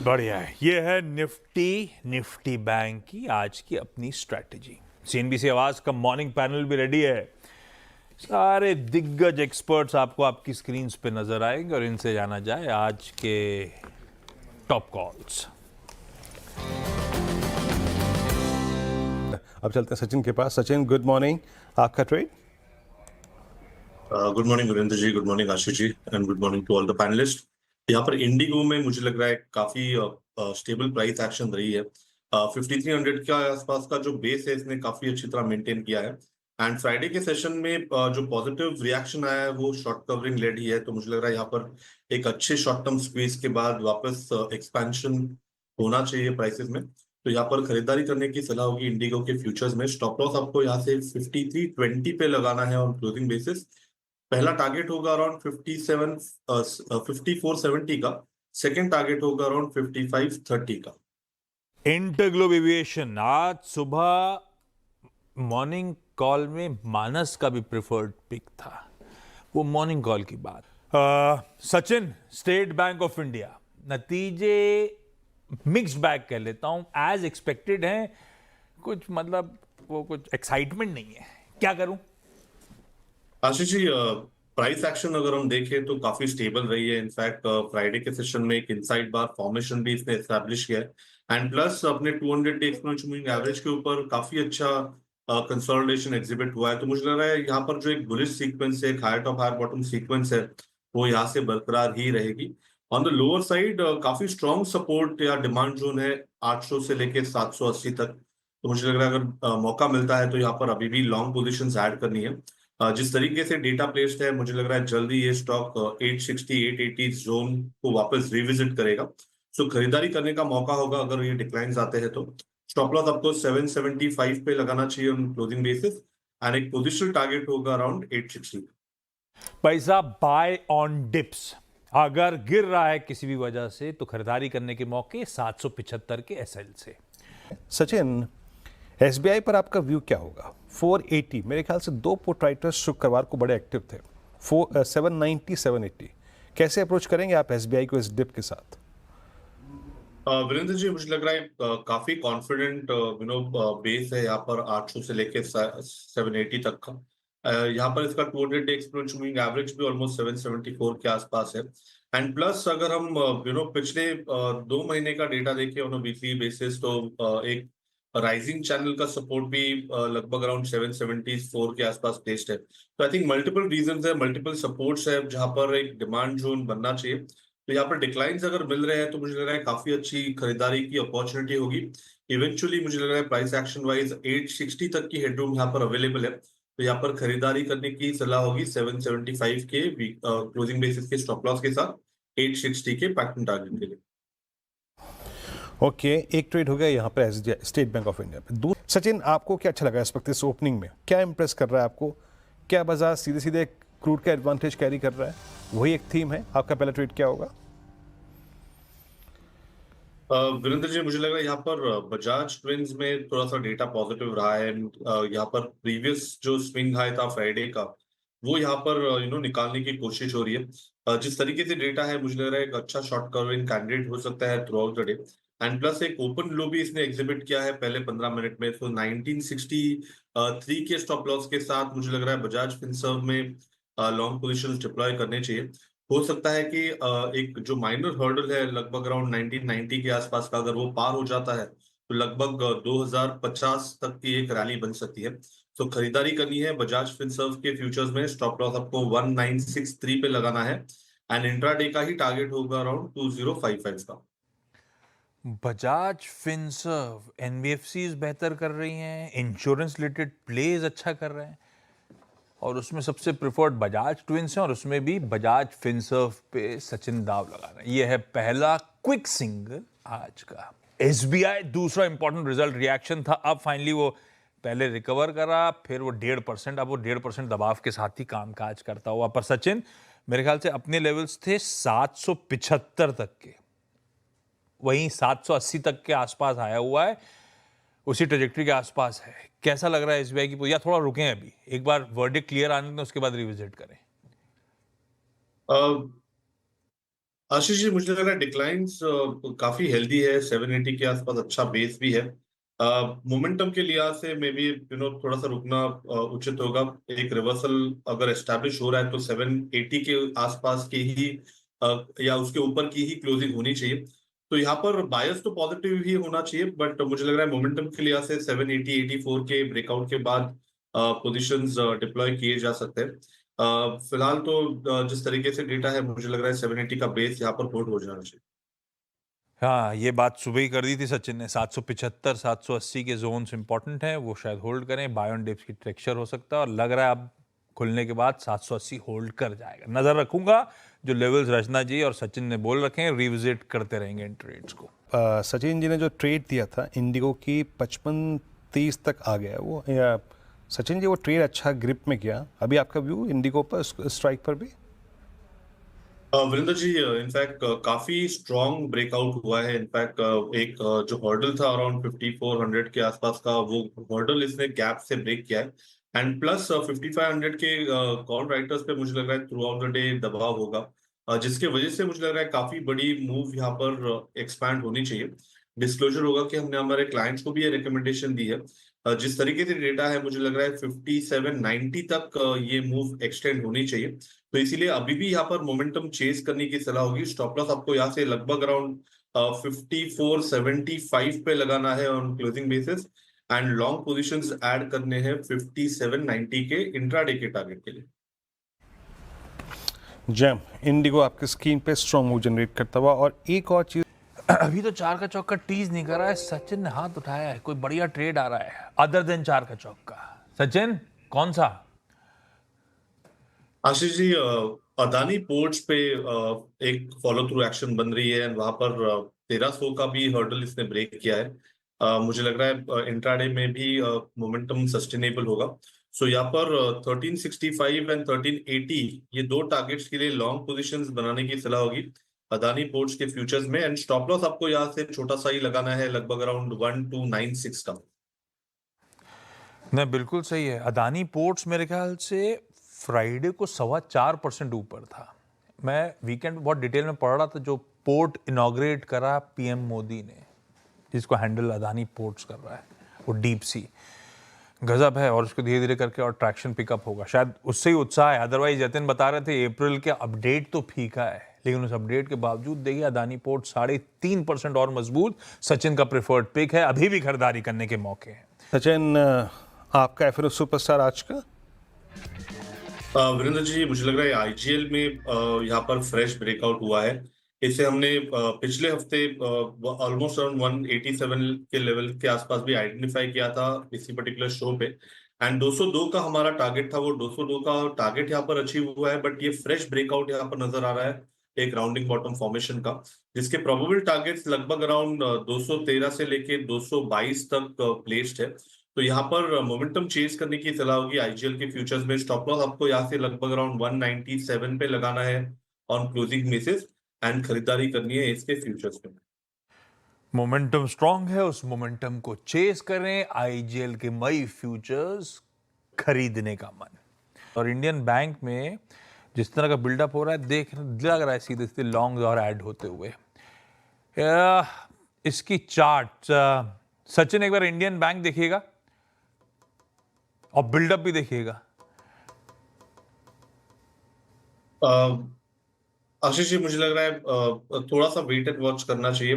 बढ़िया है। ये है निफ्टी बैंक की आज की अपनी स्ट्रैटेजी। सीएनबीसी आवाज का मॉर्निंग पैनल भी रेडी है। सारे दिग्गज एक्सपर्ट्स आपको आपकी स्क्रीन्स पे नजर आएंगे और इनसे जाना जाए आज के टॉप कॉल्स। अब चलते हैं सचिन के पास। Sachin, good morning. आपका trade? Good morning Gurinder ji, good morning Ashish ji, and good morning to all the panelist. यहाँ पर इंडिगो में मुझे लग रहा है काफी स्टेबल प्राइस एक्शन रही है। 5300 के आसपास का जो बेस है इसने काफी अच्छी तरह मेंटेन किया है। एंड फ्राइडे के सेशन में जो पॉजिटिव रिएक्शन आया है वो शॉर्ट कवरिंग लेड ही है, तो मुझे लग रहा है यहाँ पर एक अच्छे शॉर्ट टर्म स्क्वीज के बाद वापस एक्सपेंशन होना चाहिए प्राइसेस में। तो यहाँ पर खरीदारी करने की सलाह होगी इंडिगो के फ्यूचर्स में। स्टॉप लॉस आपको यहाँ से 5320 पे लगाना है ऑन क्लोजिंग बेसिस। पहला टारगेट होगा अराउंड 5470 का। सेकंड टारगेट होगा अराउंड 5530 का। इंटरग्लोब एविएशन आज सुबह मॉर्निंग कॉल में मानस का भी प्रिफर्ड पिक था। वो मॉर्निंग कॉल की बात। Sachin, state bank of India नतीजे मिक्स्ड बैग कह लेता हूं, एज एक्सपेक्टेड हैं। कुछ मतलब वो कुछ एक्साइटमेंट नहीं है, क्या करूं? आशीष जी, प्राइस एक्शन अगर हम देखें तो काफी स्टेबल रही है। इनफैक्ट फ्राइडे के सेशन में एक इनसाइड बार फॉर्मेशन भी इसने एस्टैब्लिश किया है। एंड प्लस अपने 200 डे एक्सपोनेंशियल मूविंग एवरेज के ऊपर काफी अच्छा कंसोलिडेशन एग्जिबिट हुआ है। तो मुझे लग रहा है यहाँ पर जो एक बुलिश सीक्वेंस है, एक higher top higher bottom sequence है, वो यहाँ से बरकरार ही रहेगी। ऑन द लोअर साइड काफी स्ट्रॉन्ग सपोर्ट या डिमांड जोन है 800 से लेके 780 तक। तो मुझे लग रहा है अगर मौका मिलता है तो यहाँ पर अभी भी लॉन्ग पोजिशन ऐड करनी है। जिस तरीके से डेटा प्लेस्ड है, मुझे लग रहा है जल्दी ये स्टॉक 860 880 जोन को वापस रिविजिट करेगा। सो खरीदारी करने का मौका होगा अगर ये डिक्लाइंस आते हैं तो। स्टॉप लॉस आपको 775 पे लगाना चाहिए ऑन क्लोजिंग बेसिस, एंड एक पोजिशनल टारगेट होगा अराउंड 860। पैसा बाय ऑन डिप्स। अगर गिर रहा है किसी भी वजह से तो खरीदारी करने के मौके 775 के एसएल से। सचिन, एसबीआई पर आपका व्यू क्या होगा? 480, मेरे ख्याल से दो पुट राइटर्स शुक्रवार को बड़े एक्टिव थे। 790 780, कैसे अप्रोच करेंगे आप एसबीआई को इस डिप के साथ? वीरेंद्र जी, मुझे लग रहा है काफी कॉन्फिडेंट बेस है यहाँ पर 800 से लेके 780 तक का। यहाँ पर इसका 200 डे एक्सपोनेंशियल मूविंग एवरेज भी ऑलमोस्ट 774 के आसपास है। एंड प्लस अगर हम पिछले 2 महीने का डेटा देखें ऑन वीकली बेसिस तो एक राइजिंग चैनल का सपोर्ट भी लगभग अराउंड 774 के आसपास प्लेस्ड है। तो आई थिंक मल्टीपल रीजंस है, मल्टीपल सपोर्ट्स है जहां पर एक डिमांड जोन बनना चाहिए। तो यहाँ पर डिक्लाइंस अगर मिल रहे हैं तो मुझे लग रहा है काफी अच्छी खरीदारी की अपॉर्चुनिटी होगी। इवेंचुअली मुझे लग रहा है प्राइस एक्शन वाइज 860 तक की हेडरूम यहाँ पर अवेलेबल है। तो यहाँ पर खरीदारी करने की सलाह होगी 775 के क्लोजिंग बेसिस के स्टॉप लॉस के साथ 860 के पैटर्न टारगेट के लिए। ओके, एक ट्रेड हो गया यहाँ पर स्टेट बैंक ऑफ इंडिया पे। सचिन, आपको क्या अच्छा लगा इस वक्त इस ओपनिंग में? क्या इंप्रेस कर रहा है आपको? क्या बाजार सीधे सीधे क्रूड का एडवांटेज कैरी कर रहा है? वही एक थीम है। आपका पहला ट्रेड क्या होगा? वीरेंद्र जी, मुझे लग रहा है यहाँ पर बजाज ट्विंस में थोड़ा सा डेटा पॉजिटिव रहा है। यहाँ पर प्रीवियस जो स्विंग हाई था फ्राइडे का, वो यहाँ पर निकालने की कोशिश हो रही है। जिस तरीके से डेटा है, मुझे लग रहा है एक अच्छा शॉर्ट कवरिंग कैंडिडेट हो सकता है through out the day. And plus एक ओपन लो भी इसने एग्जिबिट किया है पहले 15 मिनट में। तो 1963 के स्टॉप लॉस के साथ मुझे लग रहा है बजाज फिनसर्व में लॉन्ग पोजिशन डिप्लॉय करने चाहिए। हो सकता है कि एक जो माइनर हर्डल है लगभग अराउंड 1990 के आसपास का, अगर वो पार हो जाता है तो लगभग 2050 तक की एक रैली बन सकती है। तो खरीदारी करनी है बजाज फिनसर्व के फ्यूचर्स में। स्टॉप लॉस आपको 1963 पे लगाना है, एंड इंट्राडे का ही टारगेट होगा अराउंड 2055 का। बजाज फिनसर्व, एनबीएफसीज बेहतर कर रही हैं, इंश्योरेंस रिलेटेड प्लेज अच्छा कर रहे हैं, और उसमें सबसे प्रिफर्ड बजाज ट्विंस हैं, और उसमें भी बजाज फिनसर्व पे सचिन दाव लगा रहे हैं। ये है पहला क्विक सिंगल आज का। एसबीआई दूसरा इंपॉर्टेंट रिजल्ट रिएक्शन था। अब फाइनली वो पहले रिकवर करा, फिर वो 1.5%, अब वो 1.5% दबाव के साथ ही कामकाज करता हुआ। पर सचिन मेरे ख्याल से अपने लेवल्स थे 775 तक के, वहीं 780 तक के आसपास आया हुआ है, उसी ट्रेजेक्टरी के आसपास है। कैसा लग रहा है एसबीआई की? या थोड़ा रुकें, अभी एक बार वर्डिक्ट क्लियर आने दें, उसके बाद रिविजिट करें। आशीष जी, मुझे लग रहा है डिक्लाइंस काफी हेल्दी है, 780 के आसपास अच्छा बेस भी है। मोमेंटम के लिहाज से मे बी थोड़ा सा रुकना उचित होगा। एक रिवर्सल अगर एस्टैब्लिश हो रहा है तो 780 के आसपास की ही या उसके ऊपर की ही क्लोजिंग होनी चाहिए। तो यहाँ पर बायस तो पॉजिटिव ही होना चाहिए, बट मुझे लग रहा है मोमेंटम के लिहाज से 780 84 के ब्रेकआउट के बाद पोजिशंस डिप्लॉय किए जा सकते हैं। फिलहाल तो जिस तरीके से डेटा है, मुझे लग रहा है 780 का बेस यहाँ पर होल्ड हो जाना चाहिए। हाँ, ये बात सुबह ही कर दी थी सचिन ने। 775 780 के जोन्स इंपॉर्टेंट हैं, वो शायद होल्ड करें। बाय ऑन डिप्स की टेक्सचर हो सकता है और लग रहा है अब खुलने के बाद 780 होल्ड कर जाएगा। नजर रखूंगा, जो लेवल्स रचना जी और सचिन ने बोल रखे हैं, रिविजिट करते रहेंगे इन ट्रेड्स को। सचिन जी ने जो ट्रेड दिया था इंडिगो की 55-30 तक आ गया वो, या सचिन जी वो ट्रेड अच्छा ग्रिप में किया। अभी आपका व्यू इंडिगो पर, स्ट्राइक पर भी? वीरेंद्र जी, इनफैक्ट काफी स्ट्रॉन्ग ब्रेकआउट हुआ है। इनफैक्ट एक जो हर्डल था अराउंड 5400 के आसपास का, वो हर्डल इसने गैप से ब्रेक किया है। एंड प्लस 5500 के कॉल राइटर्स पे मुझे लग रहा है थ्रू आउट द डे दबाव होगा, जिसके वजह से मुझे लग रहा है काफी बड़ी मूव यहाँ पर एक्सपैंड होनी चाहिए। डिस्क्लोजर होगा कि हमने हमारे क्लाइंट्स को भी ये रिकमेंडेशन दी है। जिस तरीके से डेटा है, मुझे लग रहा है 5790 तक ये मूव एक्सटेंड होनी चाहिए। तो इसीलिए अभी भी यहाँ पर मोमेंटम चेस करने की सलाह होगी। स्टॉप लॉस आपको यहाँ से लगभग अराउंड 5475 पे लगाना है on closing basis, and long positions add करने हैं 5790 के इंट्राडे के टारगेट के लिए। जैम इंडिगो आपके स्क्रीन पे स्ट्रॉन्ग मूव जनरेट करता हुआ। और एक और चीज, अभी तो 4 का चौका टीज नहीं कर रहा है। सचिन ने हाथ उठाया है, कोई बढ़िया ट्रेड आ रहा है अदर देन 4 का चौका। सचिन, कौन सा? आशीष जी, अदानी पोर्ट्स पे एक फॉलो थ्रू एक्शन बन रही है, एंड वहां पर 1300 का भी हर्डल इसने ब्रेक किया है। मुझे लग रहा है इंट्राडे में भी मोमेंटम सस्टेनेबल होगा। सो यहाँ पर 1365 एंड 1380 ये दो टारगेट्स के लिए लॉन्ग पोजीशंस बनाने की सलाह होगी अदानी पोर्ट्स के फ्यूचर्स में। एंड स्टॉप लॉस आपको यहाँ से छोटा सा ही लगाना है, लगभग अराउंड 1296 का। नहीं, बिल्कुल सही है। अदानी पोर्ट्स मेरे ख्याल से फ्राइडे को 4.25% ऊपर था। मैं वीकेंड बहुत डिटेल में पढ़ रहा था। जो पोर्ट इनॉग्रेट करा पीएम मोदी ने, जिसको हैंडल अदानी पोर्ट्स कर रहा है, वो डीप सी गजब है। और उसको धीरे धीरे करके और ट्रैक्शन पिकअप होगा, शायद उससे ही उत्साह है। अदरवाइज जतिन बता रहे थे अप्रैल के अपडेट तो फीका है, लेकिन उस अपडेट के बावजूद देखिए अदानी पोर्ट 3.5% और मजबूत। सचिन का प्रेफर्ड पिक है, अभी भी खरीदारी करने के मौके हैं। सचिन आपका एफरो सुपरस्टार आज का? वीरेंद्र जी, मुझे लग रहा है आईजीएल में यहाँ पर फ्रेश ब्रेकआउट हुआ है। इसे हमने पिछले हफ्ते ऑलमोस्ट अराउंड 187 के लेवल के आसपास भी आइडेंटिफाई किया था इसी पर्टिकुलर शो पे। एंड 202 का हमारा टारगेट था, वो 202 का टारगेट यहाँ पर अचीव हुआ है। बट ये फ्रेश ब्रेकआउट यहाँ पर नजर आ रहा है एक राउंडिंग बॉटम फॉर्मेशन का, जिसके प्रोबेबल टारगेट्स लगभग अराउंड 213 से लेके 222 तक प्लेस्ड है। तो यहाँ पर मोमेंटम चेज करने की सलाह होगी आईजीएल के फ्यूचर्स में। स्टॉप लॉस आपको यहाँ से लगभग अराउंड 197 पे लगाना है ऑन क्लोजिंग बेसिस, एंड खरीदारी करनी है इसके फ्यूचर्स में। मोमेंटम स्ट्रांग है, उस मोमेंटम को चेस करें। आईजीएल के मई फ्यूचर्स खरीदने का मन। और इंडियन बैंक में जिस तरह का बिल्डअप हो रहा है, देख लग रहा है सीधे सीधे लॉन्ग और ऐड होते हुए। इसकी चार्ट सचिन एक बार इंडियन बैंक देखिएगा और बिल्डअप भी देखिएगा। आशीष जी, मुझे लग रहा है थोड़ा सा वेट एंड वॉच करना चाहिए।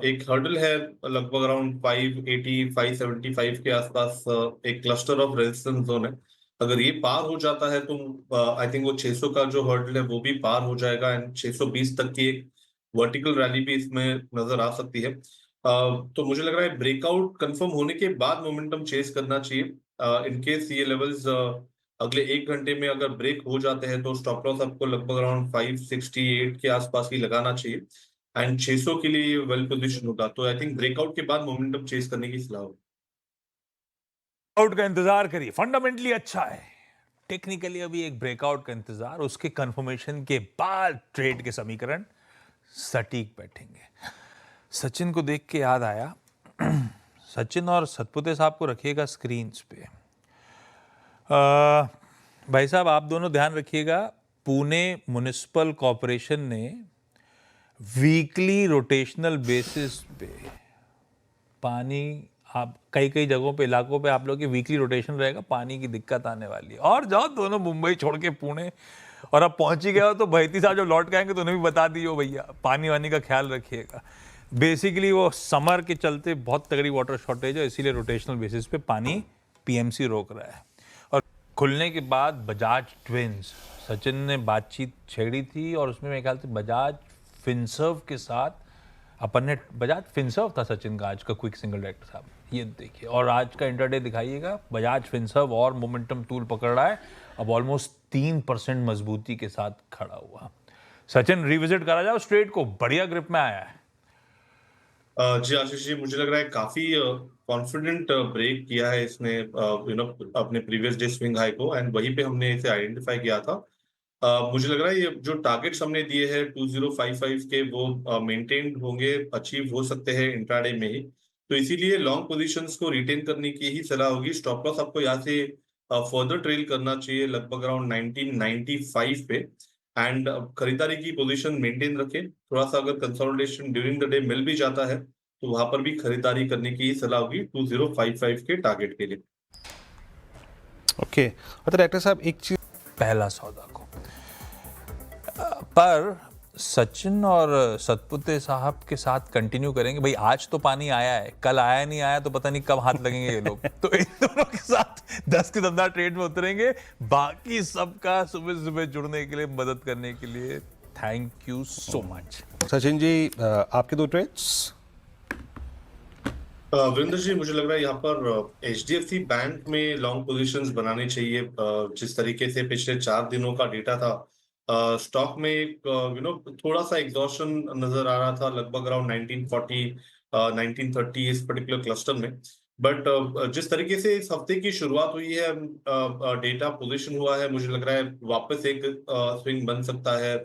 एक हर्डल है लगभग अराउंड 580 575 के आसपास, एक क्लस्टर ऑफ रेजिस्टेंस जोन है। अगर ये पार हो जाता है तो आई थिंक वो 600 का जो हर्डल है वो भी पार हो जाएगा, एंड 620 तक की एक वर्टिकल रैली भी इसमें नजर आ सकती है। तो मुझे लग रहा है ब्रेकआउट कंफर्म होने के बाद मोमेंटम चेस करना चाहिए। इनकेस ये लेवल्स अगले एक घंटे में अगर ब्रेक हो जाते हैं तो स्टॉप लॉस आपको लगभग अराउंड 568 के आसपास ही लगाना चाहिए, एंड 600 के लिए वेल पोजिशन होगा। तो आई थिंक ब्रेकआउट के बाद मोमेंटम चेस करने की सलाह होगी। आउट का इंतजार करिए, फंडामेंटली अच्छा है। टेक्निकली अभी एक ब्रेकआउट का इंतजार, उसके कंफर्मेशन के बाद ट्रेड के समीकरण सटीक बैठेंगे। सचिन को देख के याद आया, सचिन और सतपुते साहब को रखिएगा स्क्रीन पे। भाई साहब, आप दोनों ध्यान रखिएगा। पुणे म्युनिसिपल कॉरपोरेशन ने वीकली रोटेशनल बेसिस पे पानी, आप कई कई जगहों पे, इलाकों पे आप लोग की वीकली रोटेशन रहेगा, पानी की दिक्कत आने वाली है। और जाओ दोनों मुंबई छोड़ के पुणे, और अब पहुंच ही गए हो तो बहती साहब जब लौट के आएंगे तो उन्हें भी बता दियो भैया पानी वानी का ख्याल रखिएगा। बेसिकली वो समर के चलते बहुत तगड़ी वाटर शॉर्टेज है, इसीलिए रोटेशनल बेसिस पे पानी पीएमसी रोक रहा है। और खुलने के बाद बजाज ट्विंस, सचिन ने बातचीत छेड़ी थी और उसमें मेरे ख्याल से बजाज फिनसर्व के साथ अपन ने, बजाज फिनसर्व था सचिन का आज का क्विक सिंगल डायरेक्टर साहब, ये देखिए। और आज का इंटरडे दिखाइएगा, बजाज फिनसर्व और मोमेंटम टूल पकड़ रहा है, अब ऑलमोस्ट 3% मजबूती के साथ खड़ा हुआ। सचिन रिविजिट करा जाओ स्ट्रेट को, बढ़िया ग्रिप में आया है। जी आशीष जी, मुझे लग रहा है काफी कॉन्फिडेंट ब्रेक किया है इसने अपने प्रीवियस डे स्विंग हाई को, एंड वहीं पे हमने इसे आइडेंटिफाई किया था। मुझे लग रहा है ये जो टारगेट्स हमने दिए हैं 2055 के, वो मेंटेन होंगे, अचीव हो सकते हैं इंट्राडे में ही। तो इसीलिए लॉन्ग पोजीशंस को रिटेन करने की ही सलाह होगी। स्टॉप लॉस आपको यहाँ से फर्दर ट्रेल करना चाहिए लगभग अराउंड 1995 पे, एंड खरीदारी की पोजीशन मेंटेन रखें। थोड़ा सा अगर consolidation during the day meal भी जाता है तो वहां पर भी खरीदारी करने की ही सलाह होगी 2055 के टारगेट के लिए। ओके अच्छा डायरेक्टर साहब, एक चीज पहला सौदा को पर सचिन और सतपुते साहब के साथ कंटिन्यू करेंगे। भाई आज तो पानी आया है, कल आया नहीं आया तो पता नहीं कब हाथ लगेंगे ये लोग। तो इन दोनों के साथ 10 के 10 ट्रेड में उतरेंगे। बाकी सबका सुबह सुबह जुड़ने के लिए, मदद करने के लिए thank you so much. Sachin ji, आपके 2 ट्रेड्स। वीरेंद्र जी, मुझे लग रहा है यहाँ पर HDFC बैंक में लॉन्ग पोजीशंस बनानी चाहिए। जिस तरीके से पिछले 4 दिनों का डेटा था, स्टॉक में एक थोड़ा सा एग्जॉशन नजर आ रहा था, लगभग अराउंड 1940 1930 इस पर्टिकुलर क्लस्टर में। बट जिस तरीके से इस हफ्ते की शुरुआत हुई है, डेटा पोजीशन हुआ है, मुझे लग रहा है वापस एक स्विंग बन सकता है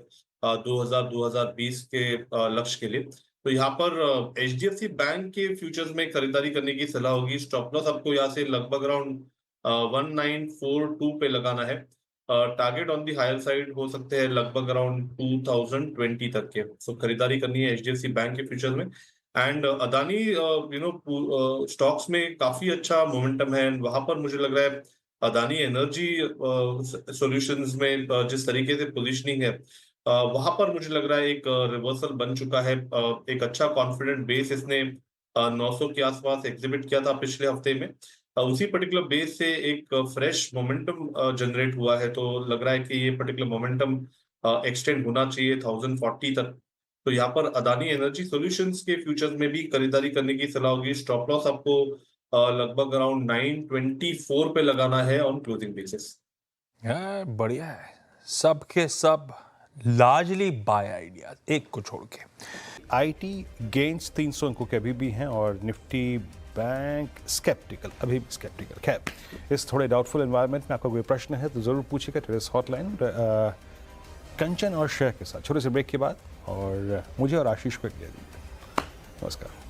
2020 के लक्ष्य के लिए। तो यहाँ पर HDFC बैंक के फ्यूचर्स में खरीदारी करने की सलाह होगी। स्टॉप लॉस आपको यहाँ से लगभग अराउंड 1942 पे लगाना है। Target on the higher side हो सकते हैं लगभग अराउंड 2020 तक के। सो खरीदारी करनी है HDFC बैंक के फ्यूचर्स में। एंड अदानी स्टॉक्स में काफी अच्छा मोमेंटम है, वहां पर मुझे लग रहा है अदानी एनर्जी सॉल्यूशंस में जिस तरीके से पोजीशनिंग है, वहां पर मुझे लग रहा है एक रिवर्सल बन चुका है। एक अच्छा कॉन्फिडेंट बेस इसने 900 के आसपास एग्जिबिट किया था पिछले हफ्ते में। उसी पर्टिकुलर बेस से एक फ्रेश मोमेंटम जनरेट हुआ है, तो लग रहा है कि ये पर्टिकुलर मोमेंटम एक्सटेंड होना चाहिए 1040 तक। तो यहाँ पर अदानी एनर्जी सॉल्यूशंस के फ्यूचर्स में भी खरीदारी करने की सलाह होगी। स्टॉप लॉस आपको लगभग अराउंड 924 पे लगाना है ऑन क्लोजिंग बेसिस। बढ़िया है, सब के सब लार्जली बाय आइडियाज, एक को छोड़ के। IT गेन्स 300 अंकों के अभी भी हैं, और निफ्टी बैंक स्केप्टिकल, अभी भी स्केप्टिकल। खैर, इस थोड़े डाउटफुल एनवायरनमेंट में आपका कोई प्रश्न है तो ज़रूर पूछिएगा टेरेस हॉटलाइन कंचन और शेयर के साथ छोटे से ब्रेक के बाद, और मुझे और आशीष को एक दे दीजिए। नमस्कार।